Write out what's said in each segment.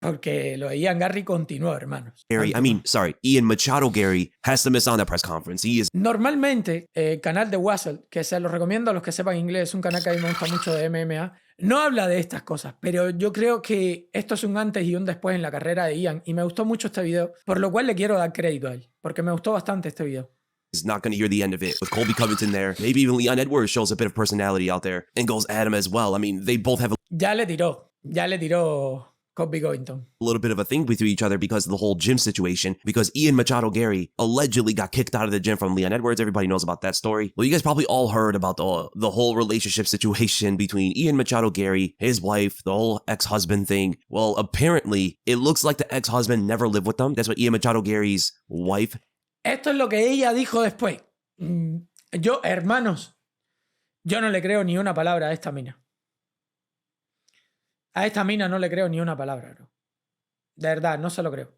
Porque lo de Ian Garry continuó, hermanos. Garry, Ian Machado Garry has to miss on that press conference. He is... Normalmente, el canal de Wassel, que se lo recomiendo a los que sepan inglés, es un canal que a mí me gusta mucho de MMA, no habla de estas cosas, pero yo creo que esto es un antes y un después en la carrera de Ian, y me gustó mucho este video, por lo cual le quiero dar crédito a él, porque me gustó bastante este video. Is not going to hear the end of it. With Colby Covington there, maybe even Leon Edwards shows a bit of personality out there and goes at him as well. I mean, they both have Ya le tiró Colby Covington. a little bit of a thing between each other because of the whole gym situation, because Ian Machado Garry allegedly got kicked out of the gym from Leon Edwards. Everybody knows about that story. Well, you guys probably all heard about the whole relationship situation between Ian Machado Garry, his wife, the whole ex-husband thing. Well, apparently, it looks like the ex-husband never lived with them. That's what Ian Machado Garry's wife... Esto es lo que ella dijo después. Yo, hermanos, yo no le creo ni una palabra a esta mina. A esta mina no le creo ni una palabra, bro. De verdad, no se lo creo.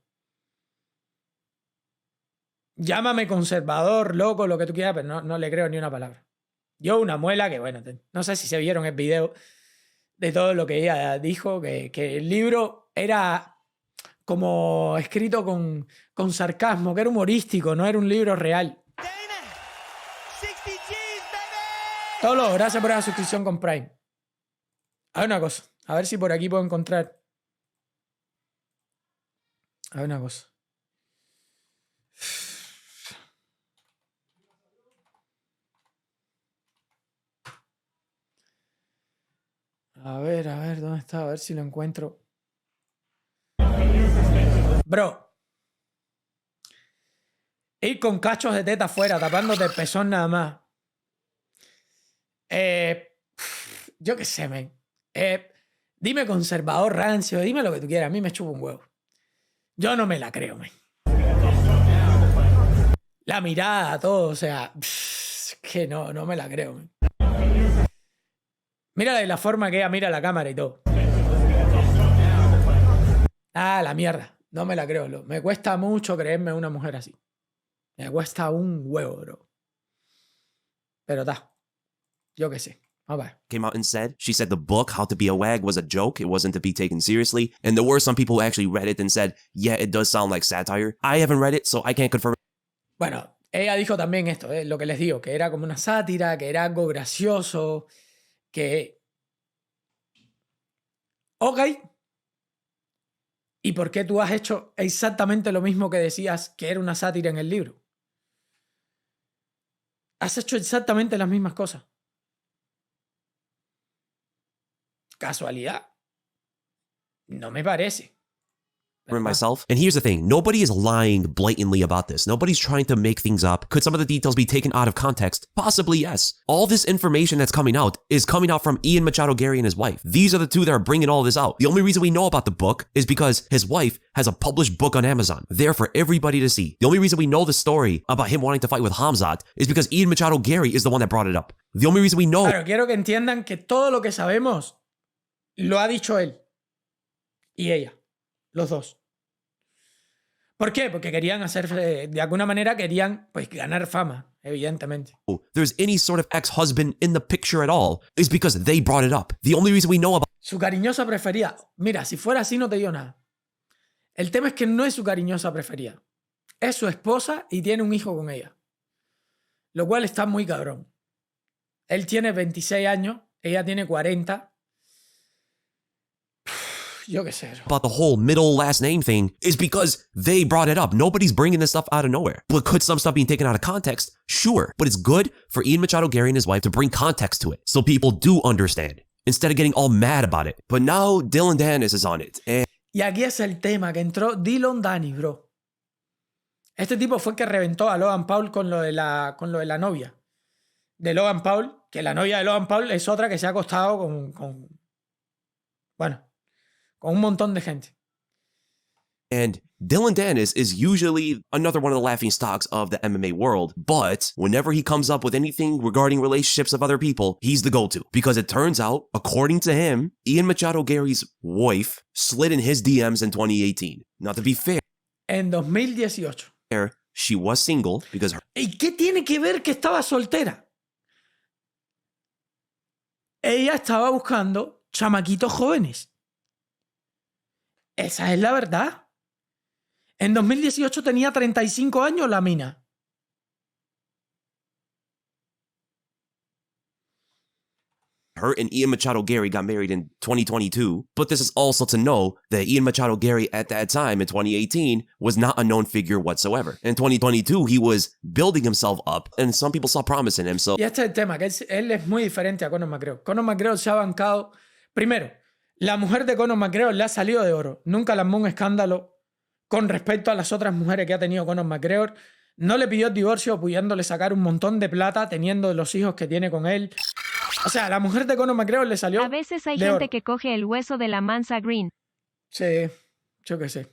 Llámame conservador, loco, lo que tú quieras, pero no le creo ni una palabra. Yo una muela que, bueno, no sé si se vieron el video de todo lo que ella dijo, que el libro era como escrito con sarcasmo, que era humorístico, no era un libro real. Tolo, gracias por la suscripción con Prime. A ver una cosa, a ver si por aquí puedo encontrar. A ver una cosa. A ver, ¿dónde está? A ver si lo encuentro. Bro, ir con cachos de teta afuera, tapándote el pezón nada más. Yo qué sé, men. Dime conservador, rancio, dime lo que tú quieras. A mí me chupa un huevo. Yo no me la creo, men. La mirada, todo, o sea, que no me la creo, men. Mira la forma que ella mira la cámara y todo. Ah, la mierda. No me la creo. Me cuesta mucho creerme una mujer así. Me cuesta un huevo, bro. Pero yo qué sé. Vamos a ver. Came out and said, she said the book, How to Be a Wag, was a joke. It wasn't to be taken seriously. And there were some people who actually read it and said, yeah, it does sound like satire. I haven't read it, so I can't confirm. Bueno, ella dijo también esto, lo que les digo, que era como una sátira, que era algo gracioso, que... Ok. ¿Y por qué tú has hecho exactamente lo mismo que decías que era una sátira en el libro? Has hecho exactamente las mismas cosas. ¿Casualidad? No me parece. Myself. And here's the thing. Nobody is lying blatantly about this. Nobody's trying to make things up. Could some of the details be taken out of context? Possibly, yes. All this information that's coming out is coming out from Ian Machado Garry and his wife. These are the two that are bringing all this out. The only reason we know about the book is because his wife has a published book on Amazon, there for everybody to see. The only reason we know the story about him wanting to fight with Hamzat is because Ian Machado Garry is the one that brought it up. The only reason we know... Claro, quiero que entiendan que todo lo que sabemos lo ha dicho él y ella. Los dos. ¿Por qué? Porque querían hacer, de alguna manera querían pues ganar fama, evidentemente. There's any sort of ex-husband in the picture at all is because they brought it up. The only reason we know about... Su cariñosa preferida. Mira, si fuera así no te digo nada. El tema es que no es su cariñosa preferida. Es su esposa y tiene un hijo con ella. Lo cual está muy cabrón. Él tiene 26 años, ella tiene 40. Yo qué sé. About the whole middle last name thing is because they brought it up. Nobody's bringing this stuff out of nowhere. But could some stuff being taken out of context? Sure. But it's good for Ian Machado Garry and his wife to bring context to it so people do understand instead of getting all mad about it. But now Dylan Danis is on it. Y aquí es el tema que entró Dylan Danis, bro. Este tipo fue el que reventó a Logan Paul con lo de la novia de Logan Paul, que la novia de Logan Paul es otra que se ha acostado con un montón de gente. And Dylan Danis is usually another one of the laughing stocks of the MMA world, but whenever he comes up with anything regarding relationships of other people, he's the go-to. Because it turns out, according to him, Ian Machado Garry's wife slid in his DMs in 2018. Now, to be fair, en 2018. She was single because her... ¿Y qué tiene que ver que estaba soltera? Ella estaba buscando chamaquitos jóvenes. Esa es la verdad. En 2018 tenía 35 años la mina. Her and Ian Machado Garry got married in 2022, but this is also to know that Ian Machado Garry at that time in 2018 was not a known figure whatsoever. In 2022, he was building himself up, and some people saw promise in him. So, y este es el tema, que él es muy diferente a Conor McGregor. Conor McGregor se ha bancado. Primero, la mujer de Conor McGregor le ha salido de oro. Nunca le armó un escándalo con respecto a las otras mujeres que ha tenido Conor McGregor. No le pidió el divorcio, pudiéndole sacar un montón de plata, teniendo los hijos que tiene con él. O sea, la mujer de Conor McGregor le salió. A veces hay de gente oro. que coge el hueso de la mansa green. Sí, yo qué sé.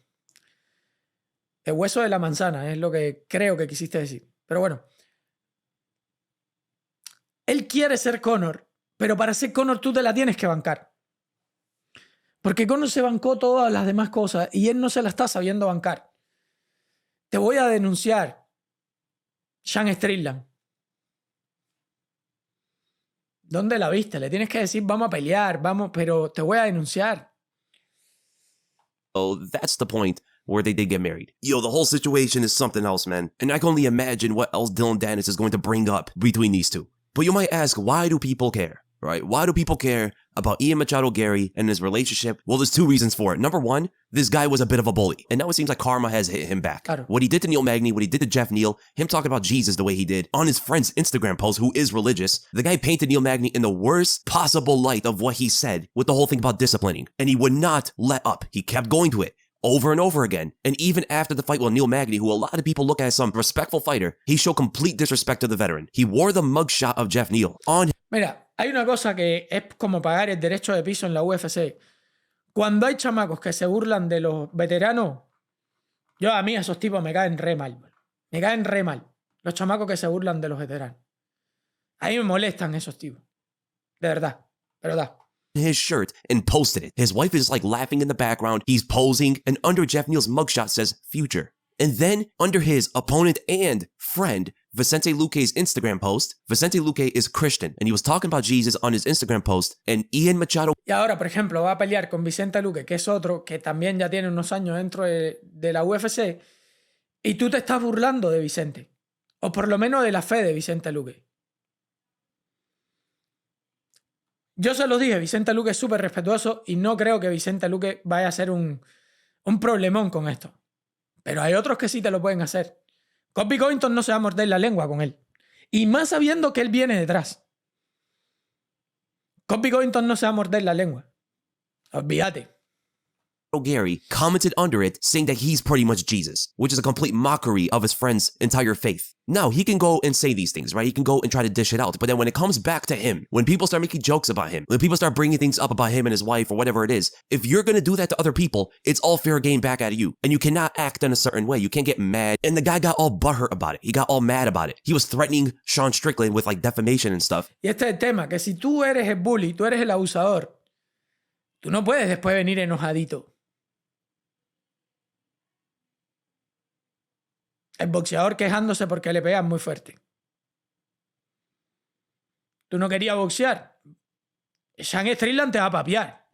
El hueso de la manzana es lo que creo que quisiste decir. Pero bueno. Él quiere ser Conor, pero para ser Conor tú te la tienes que bancar. Porque Conor se bancó todas las demás cosas y él no se la está sabiendo bancar. Te voy a denunciar, Sean Strickland. ¿Dónde la viste? Le tienes que decir, vamos a pelear, vamos, pero te voy a denunciar. oh, that's the point where they did get married. Yo, the whole situation is something else, man. And I can only imagine what else Dylan Dennis is going to bring up between these two. But you might ask, why do people care? Right? Why do people care about Ian Machado Garry and his relationship? Well, there's two reasons for it. Number one, this guy was a bit of a bully. And now it seems like karma has hit him back. Claro. What he did to Neil Magny, what he did to Jeff Neal, him talking about Jesus the way he did on his friend's Instagram post, who is religious, the guy painted Neil Magny in the worst possible light of what he said with the whole thing about disciplining. And he would not let up. He kept going to it over and over again. And even after the fight with Neil Magny, who a lot of people look at as some respectful fighter, he showed complete disrespect to the veteran. He wore the mugshot of Jeff Neal on. Mira, hay una cosa que es como pagar el derecho de piso en la UFC. Cuando hay chamacos que se burlan de los veteranos, a mí esos tipos me caen re mal. Me caen re mal. Los chamacos que se burlan de los veteranos. A mí me molestan esos tipos. De verdad. De verdad. His shirt and posted it. His wife is like laughing in the background. He's posing, and under Jeff Neal's mugshot says future. And then under his opponent and friend Vicente Luque's Instagram post, Vicente Luque is Christian, and he was talking about Jesus on his Instagram post, and Ian Machado. Y ahora, por ejemplo, va a pelear con Vicente Luque, que es otro que también ya tiene unos años dentro de la UFC, y tú te estás burlando de Vicente, o por lo menos de la fe de Vicente Luque. Yo se lo dije, Vicente Luque es súper respetuoso y no creo que Vicente Luque vaya a ser un problemón con esto. Pero hay otros que sí te lo pueden hacer. Kobe Covington no se va a morder la lengua con él. Y más sabiendo que él viene detrás. Kobe Covington no se va a morder la lengua. Olvídate. Garry commented under it saying that he's pretty much Jesus, which is a complete mockery of his friend's entire faith. Now, he can go and say these things, right? He can go and try to dish it out. But then when it comes back to him, when people start making jokes about him, when people start bringing things up about him and his wife or whatever it is, if you're going to do that to other people, it's all fair game back at you. And you cannot act in a certain way. You can't get mad. And the guy got all butthurt about it. He got all mad about it. He was threatening Sean Strickland with like defamation and stuff. Y este es el tema, que si tú eres el bully, tú eres el abusador, tú no puedes después venir enojadito. El boxeador quejándose porque le pegan muy fuerte. Tú no querías boxear. Sean Strickland te va a papiar.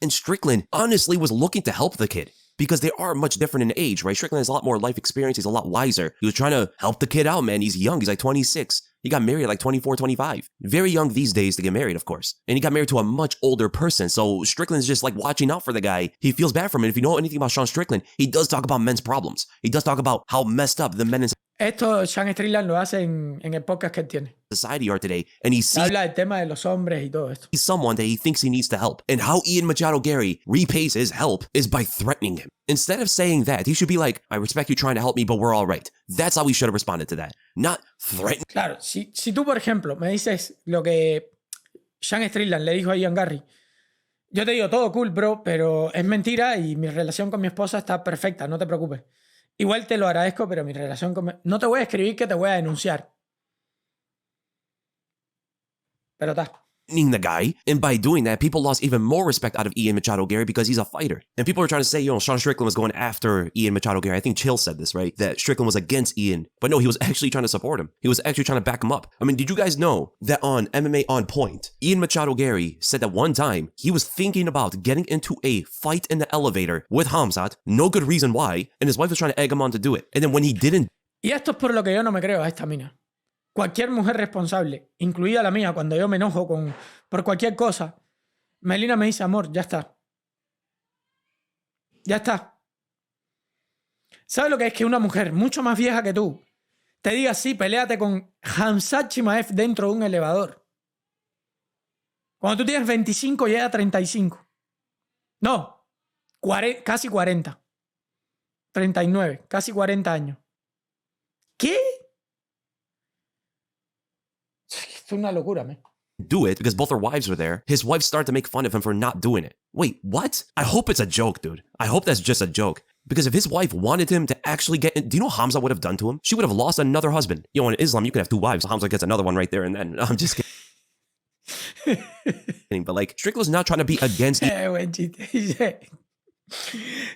And Strickland honestly was looking to help the kid because they are much different in age, right? Strickland has a lot more life experience. He's a lot wiser. He was trying to help the kid out, man. He's young. He's like 26. He got married at like 24, 25. Very young these days to get married, of course. And he got married to a much older person. So Strickland's just like watching out for the guy. He feels bad for him. And if you know anything about Sean Strickland, he does talk about men's problems. He does talk about how messed up the men in Esto Sean Strickland lo hace en el podcast que él tiene. society are today. And he sees Habla del tema de los hombres y todo esto. someone that he thinks he needs to help. And how Ian Machado Garry repays his help is by threatening him. Instead of saying that, he should be like, I respect you trying to help me, but we're all right. That's how he should have responded to that. Not threaten. Claro, si tú, por ejemplo, me dices lo que Sean Strickland le dijo a Ian Garry, yo te digo, todo cool, bro, pero es mentira y mi relación con mi esposa está perfecta, no te preocupes. Igual te lo agradezco, pero mi relación con... No te voy a escribir que te voy a denunciar. Pero está. threatening the guy. And by doing that, people lost even more respect out of Ian Machado Garry because he's a fighter. And people are trying to say, Sean Strickland was going after Ian Machado Garry. I think Chill said this, right? That Strickland was against Ian. But no, he was actually trying to support him. He was actually trying to back him up. I mean, did you guys know that on MMA On Point, Ian Machado Garry said that one time he was thinking about getting into a fight in the elevator with Hamzat, no good reason why, and his wife was trying to egg him on to do it. And then when he didn't... Y esto es por lo que yo no me creo a esta mina. Cualquier mujer responsable, incluida la mía, cuando yo me enojo por cualquier cosa, Melina me dice, amor, ya está. Ya está. ¿Sabes lo que es que una mujer mucho más vieja que tú te diga, sí, peléate con Hamzat Chimaev dentro de un elevador? Cuando tú tienes 25 y ella 35. No, casi 40. 39, casi 40 años. ¿Qué? Esto es una locura, man. Do it because both their wives were there. His wife started to make fun of him for not doing it. Wait, what? I hope it's a joke, dude. I hope that's just a joke. Because if his wife wanted him to actually get in, do you know what Hamza would have done to him? She would have lost another husband. In Islam, you could have two wives. Hamza gets another one right there and then. I'm just kidding. But like, Strickland's not trying to be against... Buen chiste.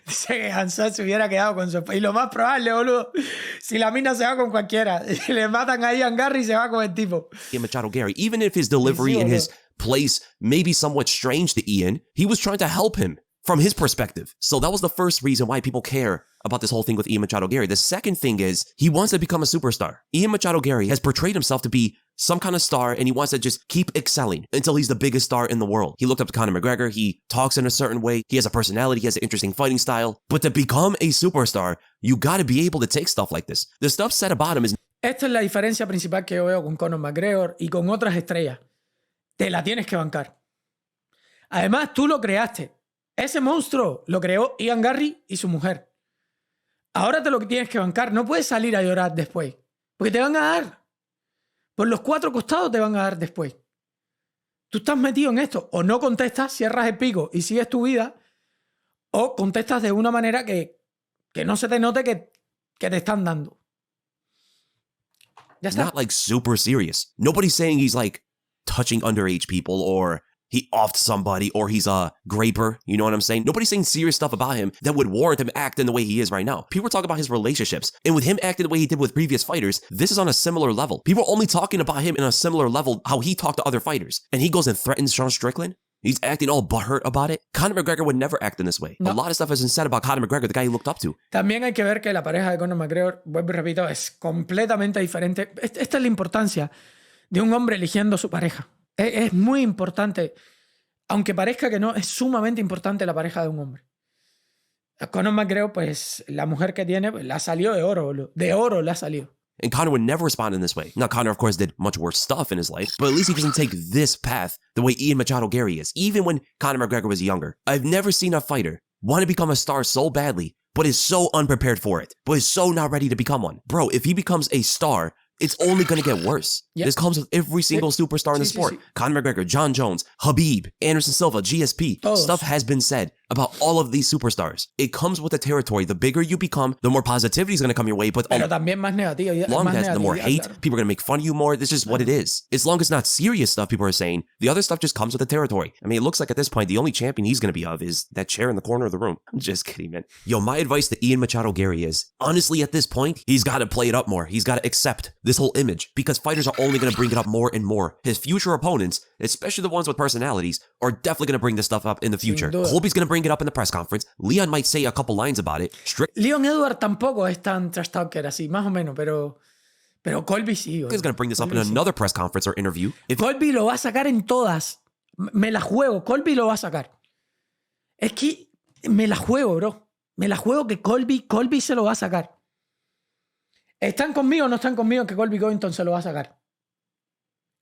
Dice que Hamzat se hubiera quedado con su... Y lo más probable, boludo, si la mina se va con cualquiera, le matan a Ian Garry y se va con el tipo. Ian Machado Garry, even if his delivery and his place may be somewhat strange to Ian, he was trying to help him from his perspective. So that was the first reason why people care about this whole thing with Ian Machado Garry. The second thing is he wants to become a superstar. Ian Machado Garry has portrayed himself to be some kind of star and he wants to just keep excelling until he's the biggest star in the world. He looked up to Conor McGregor. He talks in a certain way. He has a personality. He has an interesting fighting style. But to become a superstar, you got to be able to take stuff like this. The stuff said about him is... Esta es la diferencia principal que yo veo con Conor McGregor y con otras estrellas. Te la tienes que bancar. Además, tú lo creaste. Ese monstruo lo creó Ian Garry y su mujer. Ahora te lo tienes que bancar. No puedes salir a llorar después. Porque te van a dar. Por los cuatro costados te van a dar después. Tú estás metido en esto. O no contestas, cierras el pico y sigues tu vida. O contestas de una manera que no se te note que te están dando. Ya está. Not like super serious. Nobody's saying he's like touching underage people or he offed somebody or he's a graper. You know what I'm saying? Nobody's saying serious stuff about him that would warrant him acting the way he is right now. People are talking about his relationships. And with him acting the way he did with previous fighters, this is on a similar level. People are only talking about him in a similar level, how he talked to other fighters. And he goes and threatens Sean Strickland. He's acting all butthurt about it. Conor McGregor would never act in this way. No. A lot of stuff has been said about Conor McGregor, the guy he looked up to. También hay que ver que la pareja de Conor McGregor, vuelvo y repito, es completamente diferente. Esta es la importancia de un hombre eligiendo su pareja. Es muy importante. Aunque parezca que no, es sumamente importante la pareja de un hombre. Conor McGregor, pues, la mujer que tiene, pues, la salió de oro, boludo. De oro la salió. And Conor would never respond in this way. Now, Conor, of course, did much worse stuff in his life, but at least he doesn't take this path the way Ian Machado Garry is. Even when Conor McGregor was younger, I've never seen a fighter want to become a star so badly, but is so unprepared for it, but is so not ready to become one. Bro, if he becomes a star, it's only going to get worse. Yep. This comes with every single superstar in the sport. Conor McGregor, John Jones, Khabib, Anderson Silva, GSP. Todos. Stuff has been said about all of these superstars. It comes with the territory. The bigger you become, the more positivity is going to come your way. But Pero también más negativo. the more hate, claro. people are going to make fun of you more. This is what it is. As long as it's not serious stuff, people are saying, the other stuff just comes with the territory. I mean, it looks like at this point, the only champion he's going to be of is that chair in the corner of the room. I'm just kidding, man. Yo, my advice to Ian Machado Garry is, honestly, at this point, he's got to play it up more. He's got to accept this whole image because fighters are only going to bring it up more and more. His future opponents, especially the ones with personalities, are definitely going to bring this stuff up in the future. Colby's going to bring it up in the press conference. Leon might say a couple lines about it. Leon Edward tampoco es tan trash talker así, más o menos, pero Colby sí. He's going to bring this up in another press conference or interview. Colby lo va a sacar en todas. Me la juego. Colby lo va a sacar. Es que me la juego, bro. Me la juego que Colby se lo va a sacar. ¿Están conmigo o no están conmigo que Colby Covington se lo va a sacar?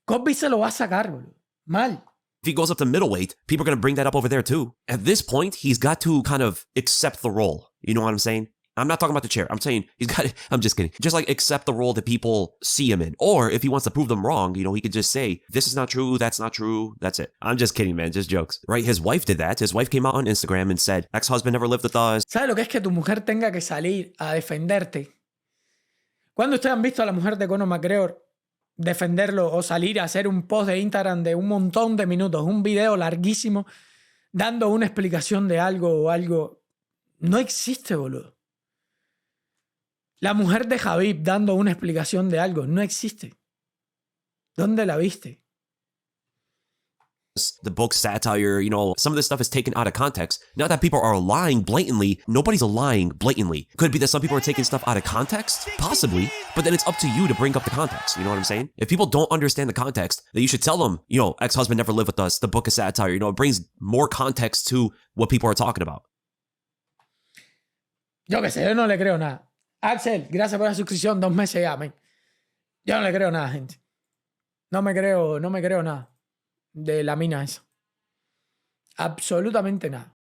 Colby se lo va a sacar, bro. Mal. If he goes up to middleweight, people are going to bring that up over there too. At this point, he's got to kind of accept the role. You know what I'm saying? I'm not talking about the chair. I'm saying he's got to, I'm just kidding. Just like accept the role that people see him in. Or if he wants to prove them wrong, you know, he could just say, this is not true, that's not true, that's it. I'm just kidding, man, just jokes. Right? His wife did that. His wife came out on Instagram and said, ex-husband never lived with us. ¿Sabes lo que es que tu mujer tenga que salir a defenderte? ¿Cuándo ustedes han visto a la mujer de Conor McGregor defenderlo o salir a hacer un post de Instagram de un montón de minutos, un video larguísimo, dando una explicación de algo o algo. No existe, boludo. La mujer de Javib dando una explicación de algo. No existe. ¿Dónde la viste? The book satire, you know, some of this stuff is taken out of context. Not that people are lying blatantly. Nobody's lying blatantly. Could it be that some people are taking stuff out of context? Possibly. But then it's up to you to bring up the context. You know what I'm saying? If people don't understand the context, then you should tell them, you know, ex-husband never lived with us. The book is satire. You know, it brings more context to what people are talking about. Yo qué sé, yo no le creo nada. Axel, gracias por la suscripción. 2 meses ya, men. Yo no le creo nada, gente. No me creo nada de la mina esa. Absolutamente nada.